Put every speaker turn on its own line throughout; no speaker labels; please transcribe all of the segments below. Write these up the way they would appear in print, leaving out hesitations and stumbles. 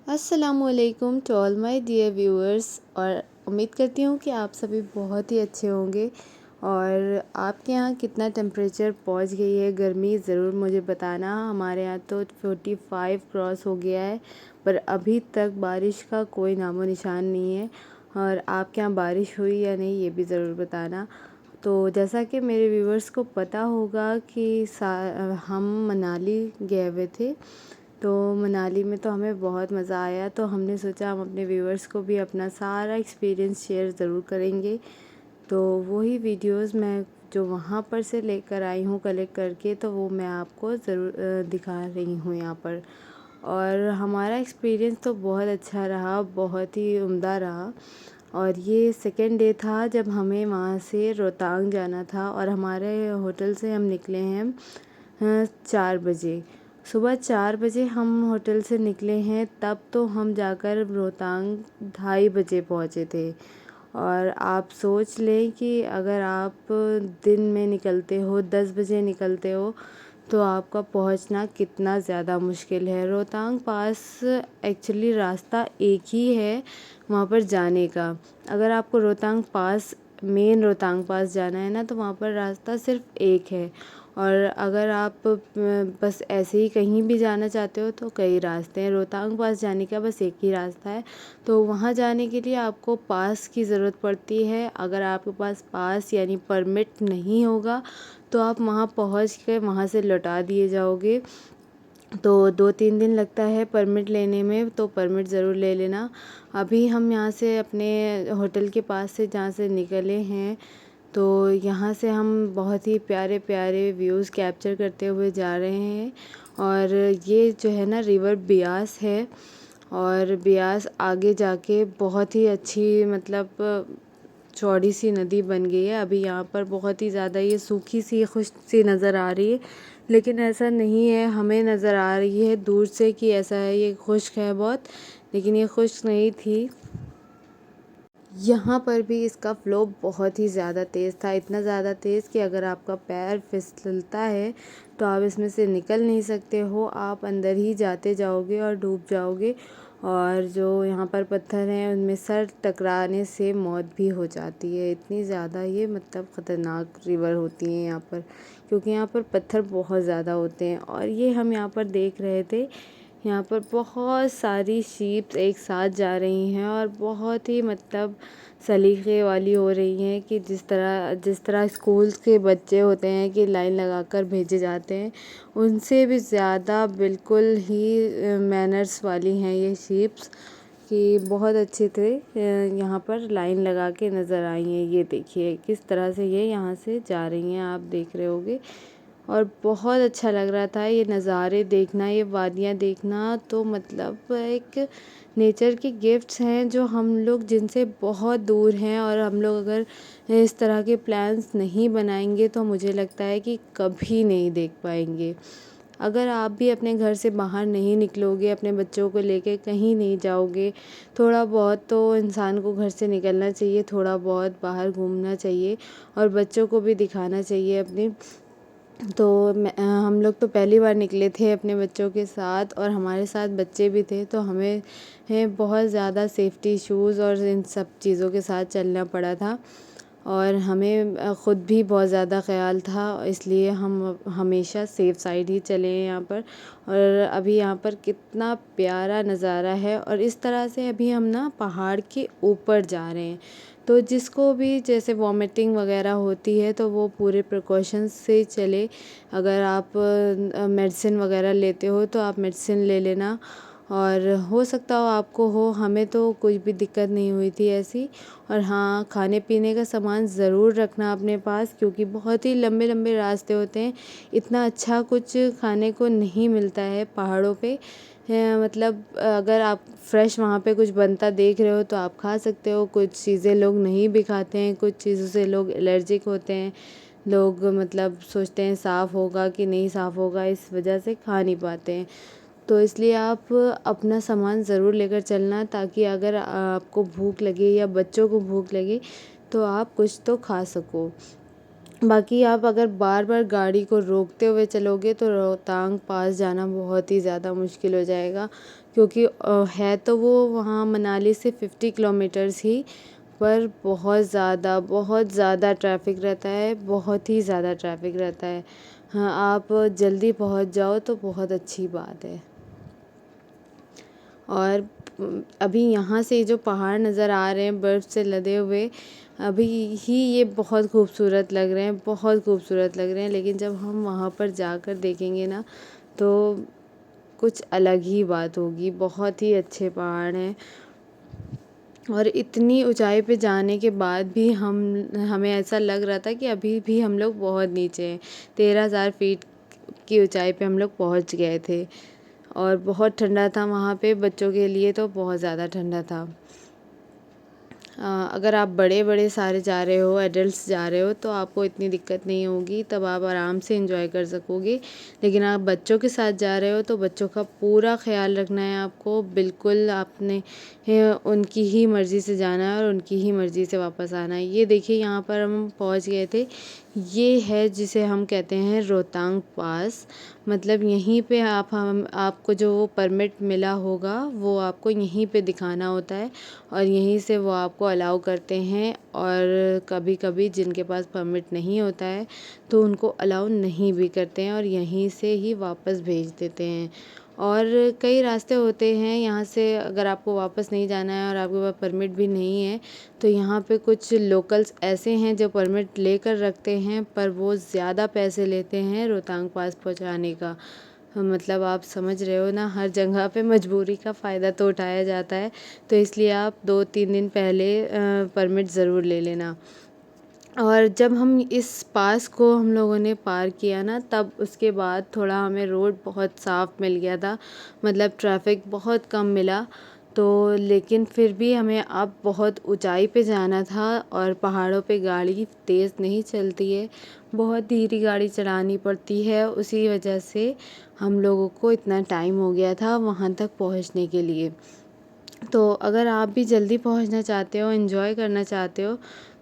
अस्सलामुअलैकुम to all my dear viewers. और उम्मीद करती हूँ कि आप सभी बहुत ही अच्छे होंगे। और आपके यहाँ कितना टेम्परेचर पहुँच गई है गर्मी, ज़रूर मुझे बताना। हमारे यहाँ तो 45 क्रॉस हो गया है, पर अभी तक बारिश का कोई नामो निशान नहीं है। और आपके यहाँ बारिश हुई या नहीं, ये भी ज़रूर बताना। तो जैसा कि मेरे व्यूअर्स को पता होगा कि हम मनाली गए हुए थे। तो मनाली में तो हमें बहुत मज़ा आया, तो हमने सोचा हम अपने व्यूअर्स को भी अपना सारा एक्सपीरियंस शेयर ज़रूर करेंगे। तो वही वीडियोस मैं जो वहाँ पर से लेकर आई हूँ कलेक्ट करके, तो वो मैं आपको ज़रूर दिखा रही हूँ यहाँ पर। और हमारा एक्सपीरियंस तो बहुत अच्छा रहा, बहुत ही उम्दा रहा। और ये सेकेंड डे था जब हमें वहाँ से रोहतांग जाना था, और हमारे होटल से हम निकले हैं 4 बजे। सुबह 4 बजे हम होटल से निकले हैं, तब तो हम जाकर रोहतांग 2:30 बजे पहुँचे थे। और आप सोच लें कि अगर आप दिन में निकलते हो, 10 बजे निकलते हो, तो आपका पहुंचना कितना ज़्यादा मुश्किल है। रोहतांग पास एक्चुअली रास्ता एक ही है वहाँ पर जाने का। अगर आपको रोहतांग पास, मेन रोहतांग पास जाना है ना, तो वहाँ पर रास्ता सिर्फ एक है। और अगर आप बस ऐसे ही कहीं भी जाना चाहते हो तो कई रास्ते हैं। रोहतांग पास जाने का बस एक ही रास्ता है। तो वहाँ जाने के लिए आपको पास की ज़रूरत पड़ती है। अगर आपके पास पास यानी परमिट नहीं होगा, तो आप वहाँ पहुँच के वहाँ से लौटा दिए जाओगे। तो 2-3 दिन लगता है परमिट लेने में, तो परमिट ज़रूर ले लेना। अभी हम यहाँ से अपने होटल के पास से जहाँ से निकले हैं, तो यहाँ से हम बहुत ही प्यारे प्यारे व्यूज़ कैप्चर करते हुए जा रहे हैं। और ये जो है ना, रिवर ब्यास है। और ब्यास आगे जाके बहुत ही अच्छी, मतलब चौड़ी सी नदी बन गई है। अभी यहाँ पर बहुत ही ज़्यादा ये सूखी सी, खुश्क सी नज़र आ रही है, लेकिन ऐसा नहीं है। हमें नज़र आ रही है दूर से कि ऐसा है, ये खुश्क है बहुत, लेकिन ये खुश्क नहीं थी। यहाँ पर भी इसका फ़्लो बहुत ही ज़्यादा तेज़ था, इतना ज़्यादा तेज़ कि अगर आपका पैर फिसलता है तो आप इसमें से निकल नहीं सकते हो, आप अंदर ही जाते जाओगे और डूब जाओगे। और जो यहाँ पर पत्थर हैं उनमें सर टकराने से मौत भी हो जाती है। इतनी ज़्यादा ये, मतलब ख़तरनाक रिवर होती है यहाँ पर, क्योंकि यहाँ पर पत्थर बहुत ज़्यादा होते हैं। और ये हम यहाँ पर देख रहे थे, यहाँ पर बहुत सारी शीप्स एक साथ जा रही हैं, और बहुत ही, मतलब सलीक़े वाली हो रही हैं कि जिस तरह स्कूल्स के बच्चे होते हैं कि लाइन लगाकर भेजे जाते हैं, उनसे भी ज़्यादा बिल्कुल ही मैनर्स वाली हैं ये शीप्स, कि बहुत अच्छे थे। यहाँ पर लाइन लगा के नज़र आई हैं। ये देखिए किस तरह से ये यहाँ से जा रही हैं, आप देख रहे होगे। और बहुत अच्छा लग रहा था ये नज़ारे देखना, ये वादियाँ देखना। तो मतलब एक नेचर के गिफ्ट्स हैं जो हम लोग जिनसे बहुत दूर हैं, और हम लोग अगर इस तरह के प्लान्स नहीं बनाएंगे तो मुझे लगता है कि कभी नहीं देख पाएंगे। अगर आप भी अपने घर से बाहर नहीं निकलोगे, अपने बच्चों को लेके कहीं नहीं जाओगे, थोड़ा बहुत तो इंसान को घर से निकलना चाहिए, थोड़ा बहुत बाहर घूमना चाहिए, और बच्चों को भी दिखाना चाहिए अपने। तो हम लोग तो पहली बार निकले थे अपने बच्चों के साथ, और हमारे साथ बच्चे भी थे, तो हमें बहुत ज़्यादा सेफ्टी शूज़ और इन सब चीज़ों के साथ चलना पड़ा था। और हमें ख़ुद भी बहुत ज़्यादा ख़्याल था, इसलिए हम हमेशा सेफ़ साइड ही चले हैं यहाँ पर। और अभी यहाँ पर कितना प्यारा नज़ारा है, और इस तरह से अभी हम ना पहाड़ के ऊपर जा रहे हैं। तो जिसको भी जैसे वॉमिटिंग वगैरह होती है, तो वो पूरे प्रिकॉशंस से चले। अगर आप मेडिसिन वगैरह लेते हो तो आप मेडिसिन ले लेना, और हो सकता हो आपको हो, हमें तो कुछ भी दिक्कत नहीं हुई थी ऐसी। और हाँ, खाने पीने का सामान ज़रूर रखना अपने पास, क्योंकि बहुत ही लंबे लंबे रास्ते होते हैं, इतना अच्छा कुछ खाने को नहीं मिलता है पहाड़ों पे। मतलब अगर आप फ्रेश वहाँ पे कुछ बनता देख रहे हो तो आप खा सकते हो। कुछ चीज़ें लोग नहीं भी खाते हैं, कुछ चीज़ों से लोग एलर्जिक होते हैं। लोग मतलब सोचते हैं साफ़ होगा कि नहीं साफ़ होगा, इस वजह से खा नहीं पाते हैं। तो इसलिए आप अपना सामान ज़रूर लेकर चलना, ताकि अगर आपको भूख लगे या बच्चों को भूख लगे तो आप कुछ तो खा सको। बाकी आप अगर बार बार गाड़ी को रोकते हुए चलोगे तो रोहतांग पास जाना बहुत ही ज़्यादा मुश्किल हो जाएगा। क्योंकि है तो वो वहाँ मनाली से 50 किलोमीटर्स ही, पर बहुत ज़्यादा ट्रैफ़िक रहता है, बहुत ही ज़्यादा ट्रैफ़िक रहता है। हाँ, आप जल्दी पहुँच जाओ तो बहुत अच्छी बात है। और अभी यहाँ से जो पहाड़ नज़र आ रहे हैं बर्फ़ से लदे हुए, अभी ही ये बहुत खूबसूरत लग रहे हैं, बहुत खूबसूरत लग रहे हैं, लेकिन जब हम वहाँ पर जाकर देखेंगे ना तो कुछ अलग ही बात होगी। बहुत ही अच्छे पहाड़ हैं और इतनी ऊंचाई पे जाने के बाद भी हमें ऐसा लग रहा था कि अभी भी हम लोग बहुत नीचे हैं। 13,000 फीट की ऊंचाई पे हम लोग पहुँच गए थे और बहुत ठंडा था वहाँ पे, बच्चों के लिए तो बहुत ज़्यादा ठंडा था। अगर आप बड़े सारे जा रहे हो, एडल्ट्स जा रहे हो, तो आपको इतनी दिक्कत नहीं होगी, तब आप आराम से एंजॉय कर सकोगे। लेकिन आप बच्चों के साथ जा रहे हो तो बच्चों का पूरा ख़्याल रखना है आपको। बिल्कुल आपने उनकी ही मर्ज़ी से जाना है और उनकी ही मर्ज़ी से वापस आना है। ये देखिए यहाँ पर हम पहुँच गए थे। ये है जिसे हम कहते हैं रोहतांग पास। मतलब यहीं पे आपको जो परमिट मिला होगा वो आपको यहीं पे दिखाना होता है और यहीं से वो आपको अलाउ करते हैं। और कभी-कभी जिनके पास परमिट नहीं होता है तो उनको अलाउ नहीं भी करते हैं और यहीं से ही वापस भेज देते हैं। और कई रास्ते होते हैं यहाँ से, अगर आपको वापस नहीं जाना है और आपके पास परमिट भी नहीं है तो यहाँ पे कुछ लोकल्स ऐसे हैं जो परमिट लेकर रखते हैं, पर वो ज़्यादा पैसे लेते हैं रोहतांग पास पहुँचाने का। मतलब आप समझ रहे हो ना, हर जगह पे मजबूरी का फ़ायदा तो उठाया जाता है, तो इसलिए आप 2-3 दिन पहले परमिट ज़रूर ले लेना। और जब हम इस पास को हम लोगों ने पार किया ना, तब उसके बाद थोड़ा हमें रोड बहुत साफ़ मिल गया था, मतलब ट्रैफ़िक बहुत कम मिला। तो लेकिन फिर भी हमें अब बहुत ऊंचाई पे जाना था और पहाड़ों पे गाड़ी तेज़ नहीं चलती है, बहुत धीरे गाड़ी चलानी पड़ती है। उसी वजह से हम लोगों को इतना टाइम हो गया था वहाँ तक पहुँचने के लिए। तो अगर आप भी जल्दी पहुंचना चाहते हो, एंजॉय करना चाहते हो,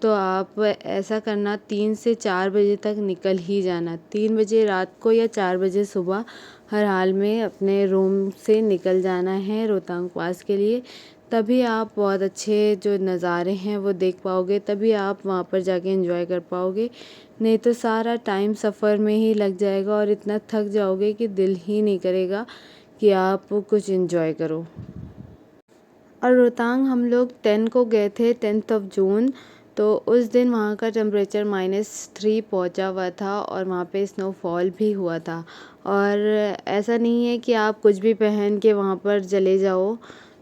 तो आप ऐसा करना 3 से 4 बजे तक निकल ही जाना। 3 बजे रात को या 4 बजे सुबह हर हाल में अपने रूम से निकल जाना है रोहतांग पास के लिए। तभी आप बहुत अच्छे जो नज़ारे हैं वो देख पाओगे, तभी आप वहाँ पर जाके एंजॉय कर पाओगे। नहीं तो सारा टाइम सफ़र में ही लग जाएगा और इतना थक जाओगे कि दिल ही नहीं करेगा कि आप कुछ एंजॉय करो। और रोहतांग हम लोग 10 को गए थे, 10th ऑफ जून। तो उस दिन वहाँ का टेम्परेचर -3 पहुँचा हुआ था और वहाँ पे स्नोफॉल भी हुआ था। और ऐसा नहीं है कि आप कुछ भी पहन के वहाँ पर चले जाओ।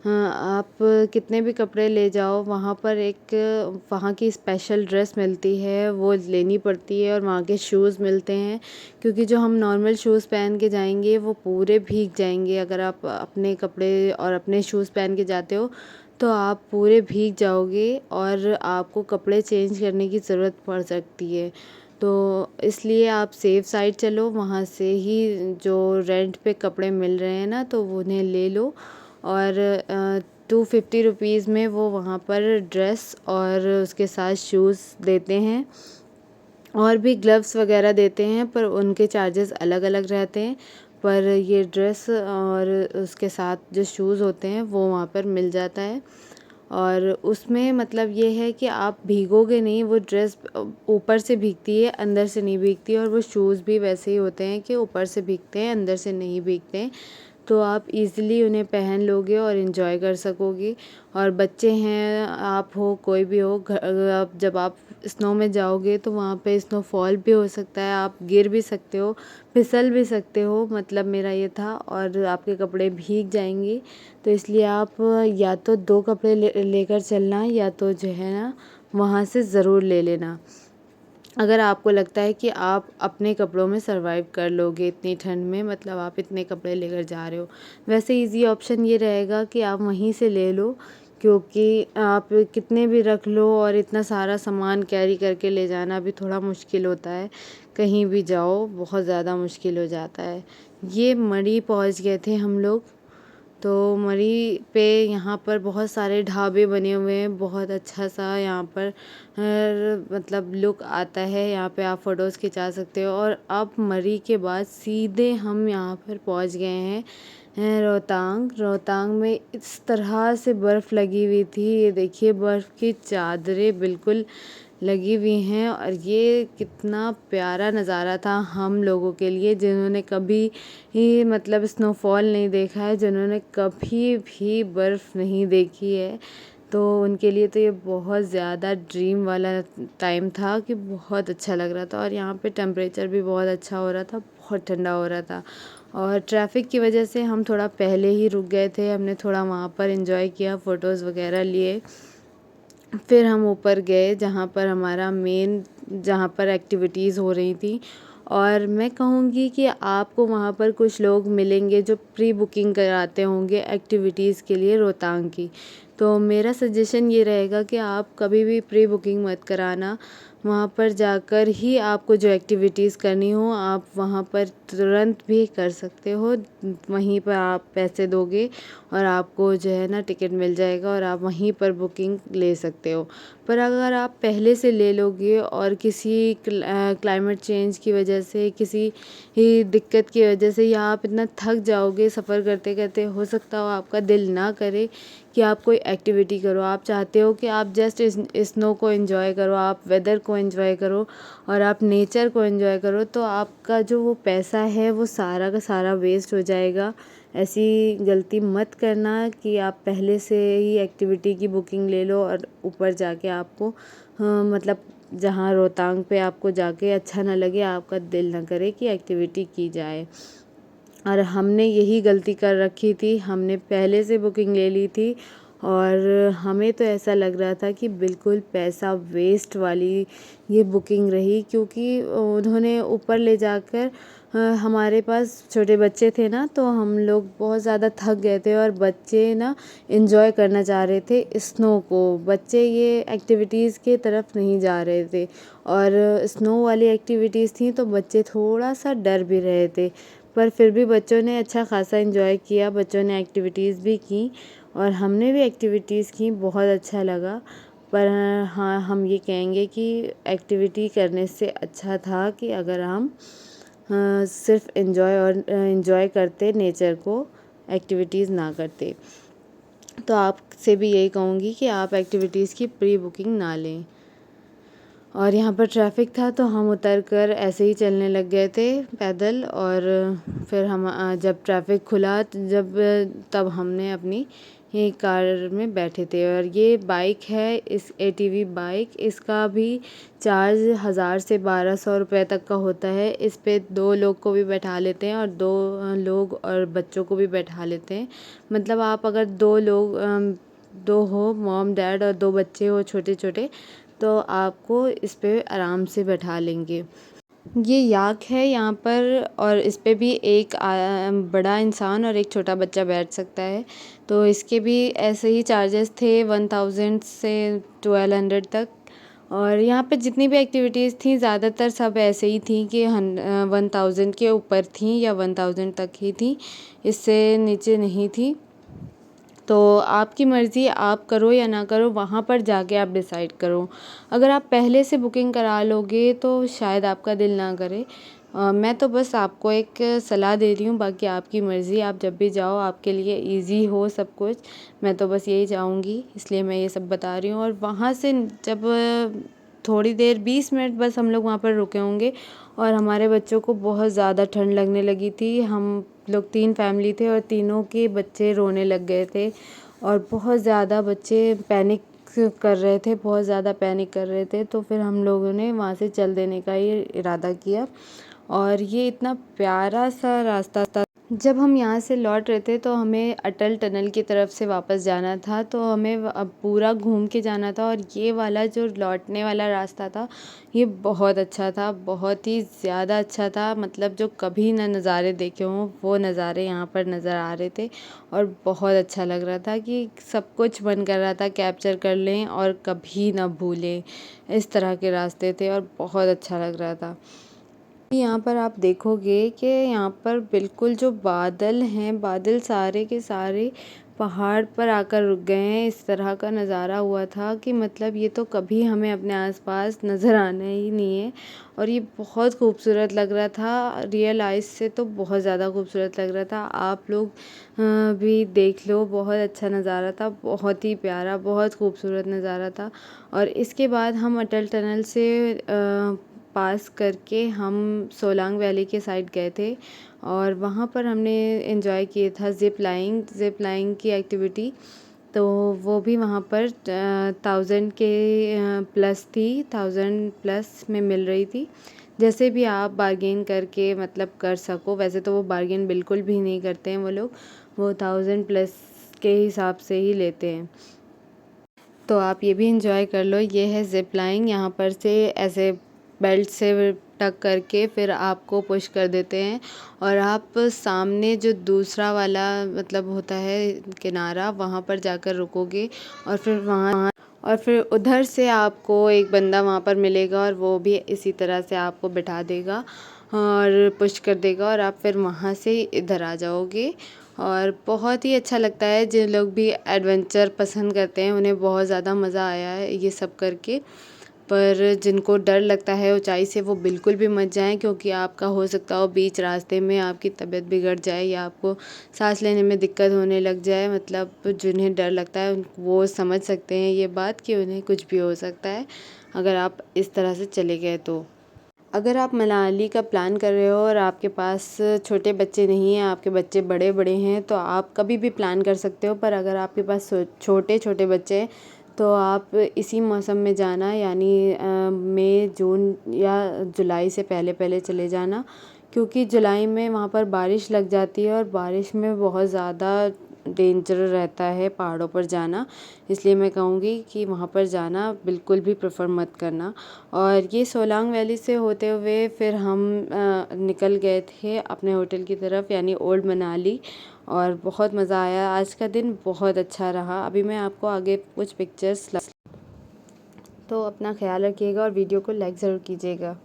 हाँ, आप कितने भी कपड़े ले जाओ, वहाँ पर एक वहाँ की स्पेशल ड्रेस मिलती है, वो लेनी पड़ती है। और वहाँ के शूज़ मिलते हैं, क्योंकि जो हम नॉर्मल शूज़ पहन के जाएंगे वो पूरे भीग जाएंगे। अगर आप अपने कपड़े और अपने शूज़ पहन के जाते हो तो आप पूरे भीग जाओगे और आपको कपड़े चेंज करने की ज़रूरत पड़ सकती है। तो इसलिए आप सेफ़ साइड चलो, वहाँ से ही जो रेंट पे कपड़े मिल रहे हैं ना तो उन्हें ले लो। और 250 रुपीज़ में वो वहाँ पर ड्रेस और उसके साथ शूज़ देते हैं और भी ग्लव्स वगैरह देते हैं, पर उनके चार्जेस अलग अलग रहते हैं। पर ये ड्रेस और उसके साथ जो शूज़ होते हैं वो वहाँ पर मिल जाता है। और उसमें मतलब ये है कि आप भीगोगे नहीं, वो ड्रेस ऊपर से भीगती है, अंदर से नहीं भीगती। और वो शूज़ भी वैसे ही होते हैं कि ऊपर से भीगते हैं, अंदर से नहीं भीगते हैं। तो आप इजीली उन्हें पहन लोगे और एंजॉय कर सकोगे। और बच्चे हैं, आप हो, कोई भी हो, आप जब आप स्नो में जाओगे तो वहाँ पे स्नोफॉल भी हो सकता है, आप गिर भी सकते हो, फिसल भी सकते हो, मतलब मेरा ये था। और आपके कपड़े भीग जाएंगे, तो इसलिए आप या तो 2 कपड़े लेकर चलना, या तो जो है ना वहाँ से ज़रूर ले लेना। अगर आपको लगता है कि आप अपने कपड़ों में सर्वाइव कर लोगे इतनी ठंड में, मतलब आप इतने कपड़े लेकर जा रहे हो। वैसे इजी ऑप्शन ये रहेगा कि आप वहीं से ले लो, क्योंकि आप कितने भी रख लो और इतना सारा सामान कैरी करके ले जाना भी थोड़ा मुश्किल होता है। कहीं भी जाओ बहुत ज़्यादा मुश्किल हो जाता है। ये मढ़ी पहुँच गए थे हम लोग। तो मरी पे यहाँ पर बहुत सारे ढाबे बने हुए हैं, बहुत अच्छा सा यहाँ पर मतलब लुक आता है। यहाँ पे आप फ़ोटोज़ खिंचा सकते हो। और अब मरी के बाद सीधे हम यहाँ पर पहुँच गए हैं हैं रोहतांग। रोहतांग में इस तरह से बर्फ़ लगी हुई थी, ये देखिए बर्फ़ की चादरें बिल्कुल लगी हुई हैं और ये कितना प्यारा नज़ारा था हम लोगों के लिए जिन्होंने कभी ही मतलब स्नोफॉल नहीं देखा है, जिन्होंने कभी भी बर्फ़ नहीं देखी है, तो उनके लिए तो ये बहुत ज़्यादा ड्रीम वाला टाइम था कि बहुत अच्छा लग रहा था। और यहाँ पे टेम्परेचर भी बहुत अच्छा हो रहा था, बहुत ठंडा हो रहा था। और ट्रैफ़िक की वजह से हम थोड़ा पहले ही रुक गए थे, हमने थोड़ा वहाँ पर एंजॉय किया, फ़ोटोज़ वगैरह लिए। फिर हम ऊपर गए जहाँ पर हमारा मेन जहाँ पर एक्टिविटीज़ हो रही थी। और मैं कहूँगी कि आपको वहाँ पर कुछ लोग मिलेंगे जो प्री बुकिंग कराते होंगे एक्टिविटीज़ के लिए रोहतांग की। तो मेरा सजेशन ये रहेगा कि आप कभी भी प्री बुकिंग मत कराना, वहाँ पर जाकर ही आपको जो एक्टिविटीज़ करनी हो आप वहाँ पर तुरंत भी कर सकते हो। वहीं पर आप पैसे दोगे और आपको जो है ना टिकट मिल जाएगा और आप वहीं पर बुकिंग ले सकते हो। पर अगर आप पहले से ले लोगे और किसी क्लाइमेट चेंज की वजह से, किसी ही दिक्कत की वजह से या आप इतना थक जाओगे सफ़र करते-करते, हो सकता हो आपका दिल ना करे कि आप कोई एक्टिविटी करो। आप चाहते हो कि आप जस्ट स्नो को एन्जॉय करो, आप वेदर को एन्जॉय करो और आप नेचर को एन्जॉय करो, तो आपका जो वो पैसा है वो सारा का सारा वेस्ट हो जाएगा। ऐसी गलती मत करना कि आप पहले से ही एक्टिविटी की बुकिंग ले लो और ऊपर जाके आपको मतलब जहाँ रोहतांग पे आपको जाके अच्छा ना लगे, आपका दिल ना करे कि एक्टिविटी की जाए। और हमने यही गलती कर रखी थी, हमने पहले से बुकिंग ले ली थी और हमें तो ऐसा लग रहा था कि बिल्कुल पैसा वेस्ट वाली ये बुकिंग रही, क्योंकि उन्होंने ऊपर ले जाकर हमारे पास छोटे बच्चे थे ना, तो हम लोग बहुत ज़्यादा थक गए थे और बच्चे ना एंजॉय करना चाह रहे थे स्नो को। बच्चे ये एक्टिविटीज़ के तरफ नहीं जा रहे थे और स्नो वाली एक्टिविटीज़ थी तो बच्चे थोड़ा सा डर भी रहे थे, पर फिर भी बच्चों ने अच्छा खासा एंजॉय किया, बच्चों ने एक्टिविटीज़ भी की और हमने भी एक्टिविटीज़ की, बहुत अच्छा लगा। पर हाँ, हम ये कहेंगे कि एक्टिविटी करने से अच्छा था कि अगर हम सिर्फ एंजॉय करते नेचर को, एक्टिविटीज़ ना करते। तो आपसे भी यही कहूँगी कि आप एक्टिविटीज़ की प्री बुकिंग ना लें। और यहाँ पर ट्रैफ़िक था तो हम उतर कर ऐसे ही चलने लग गए थे पैदल। और फिर हम जब ट्रैफ़िक खुला तब हमने अपनी ही कार में बैठे थे। और ये बाइक है, इस एटीवी बाइक, इसका भी चार्ज 1000 से 1200 रुपये तक का होता है। इस पे 2 लोग को भी बैठा लेते हैं और 2 लोग और बच्चों को भी बैठा लेते हैं। मतलब आप अगर 2 लोग 2 हो, मॉम डैड और 2 बच्चे हो छोटे-छोटे, तो आपको इस पे आराम से बैठा लेंगे। ये याक है यहाँ पर और इस पे भी एक बड़ा इंसान और एक छोटा बच्चा बैठ सकता है। तो इसके भी ऐसे ही चार्जेस थे 1000 से 1200 तक। और यहाँ पे जितनी भी एक्टिविटीज़ थी ज़्यादातर सब ऐसे ही थी कि 1000 के ऊपर थी या 1000 तक ही थी, इससे नीचे नहीं थी। तो आपकी मर्ज़ी, आप करो या ना करो, वहाँ पर जाके आप डिसाइड करो। अगर आप पहले से बुकिंग करा लोगे तो शायद आपका दिल ना करे। मैं तो बस आपको एक सलाह दे रही हूँ, बाकी आपकी मर्ज़ी, आप जब भी जाओ आपके लिए ईज़ी हो सब कुछ। मैं तो बस यही चाहूँगी, इसलिए मैं ये सब बता रही हूँ। और वहाँ से जब थोड़ी देर 20 मिनट बस हम लोग वहाँ पर रुके होंगे और हमारे बच्चों को बहुत ज़्यादा ठंड लगने लगी थी। हम लोग 3 फैमिली थे और तीनों के बच्चे रोने लग गए थे और बहुत ज़्यादा बच्चे पैनिक कर रहे थे, बहुत ज़्यादा पैनिक कर रहे थे। तो फिर हम लोगों ने वहाँ से चल देने का ही इरादा किया। और ये इतना प्यारा सा रास्ता था। जब हम यहाँ से लौट रहे थे तो हमें अटल टनल की तरफ से वापस जाना था, तो हमें अब पूरा घूम के जाना था। और ये वाला जो लौटने वाला रास्ता था ये बहुत अच्छा था, बहुत ही ज़्यादा अच्छा था। मतलब जो कभी ना नज़ारे देखे हों वो नज़ारे यहाँ पर नज़र आ रहे थे और बहुत अच्छा लग रहा था कि सब कुछ मन कर रहा था कैप्चर कर लें और कभी ना भूलें। इस तरह के रास्ते थे और बहुत अच्छा लग रहा था। यहाँ पर आप देखोगे कि यहाँ पर बिल्कुल जो बादल हैं, बादल सारे के सारे पहाड़ पर आकर रुक गए हैं। इस तरह का नज़ारा हुआ था कि मतलब ये तो कभी हमें अपने आसपास नज़र आना ही नहीं है। और ये बहुत खूबसूरत लग रहा था, रियल आइज़ से तो बहुत ज़्यादा खूबसूरत लग रहा था। आप लोग भी देख लो, बहुत अच्छा नज़ारा था, बहुत ही प्यारा, बहुत खूबसूरत नज़ारा था। और इसके बाद हम अटल टनल से पास करके हम सोलांग वैली के साइड गए थे और वहाँ पर हमने एंजॉय किया था ज़िप लाइन की एक्टिविटी। तो वो भी वहाँ पर 1000 के प्लस थी, 1000 प्लस में मिल रही थी। जैसे भी आप बार्गेन करके मतलब कर सको, वैसे तो वो बार्गेन बिल्कुल भी नहीं करते हैं वो लोग, वो 1000 प्लस के हिसाब से ही लेते हैं। तो आप ये भी इंजॉय कर लो। ये है ज़िप लाइन, यहाँ पर से ऐसे बेल्ट से टक करके फिर आपको पुश कर देते हैं और आप सामने जो दूसरा वाला मतलब होता है किनारा, वहाँ पर जाकर रुकोगे और फिर उधर से आपको एक बंदा वहाँ पर मिलेगा और वो भी इसी तरह से आपको बिठा देगा और पुश कर देगा और आप फिर वहाँ से इधर आ जाओगे। और बहुत ही अच्छा लगता है, जिन लोग भी एडवेंचर पसंद करते हैं उन्हें बहुत ज़्यादा मज़ा आया है ये सब करके। पर जिनको डर लगता है ऊंचाई से वो बिल्कुल भी मत जाएं, क्योंकि आपका हो सकता हो बीच रास्ते में आपकी तबीयत बिगड़ जाए या आपको सांस लेने में दिक्कत होने लग जाए। मतलब जिन्हें डर लगता है वो समझ सकते हैं ये बात कि उन्हें कुछ भी हो सकता है अगर आप इस तरह से चले गए तो। अगर आप मनाली का प्लान कर रहे हो और आपके पास छोटे बच्चे नहीं हैं, आपके बच्चे बड़े बड़े हैं, तो आप कभी भी प्लान कर सकते हो। पर अगर आपके पास छोटे छोटे बच्चे हैं तो आप इसी मौसम में जाना, यानी मई जून या जुलाई से पहले पहले चले जाना, क्योंकि जुलाई में वहाँ पर बारिश लग जाती है और बारिश में बहुत ज़्यादा डेंजर रहता है पहाड़ों पर जाना। इसलिए मैं कहूँगी कि वहाँ पर जाना बिल्कुल भी प्रेफर मत करना। और ये सोलांग वैली से होते हुए फिर हम निकल गए थे अपने होटल की तरफ, यानी ओल्ड मनाली, और बहुत मज़ा आया। आज का दिन बहुत अच्छा रहा। अभी मैं आपको आगे कुछ पिक्चर्स तो अपना ख्याल रखिएगा और वीडियो को लाइक ज़रूर कीजिएगा।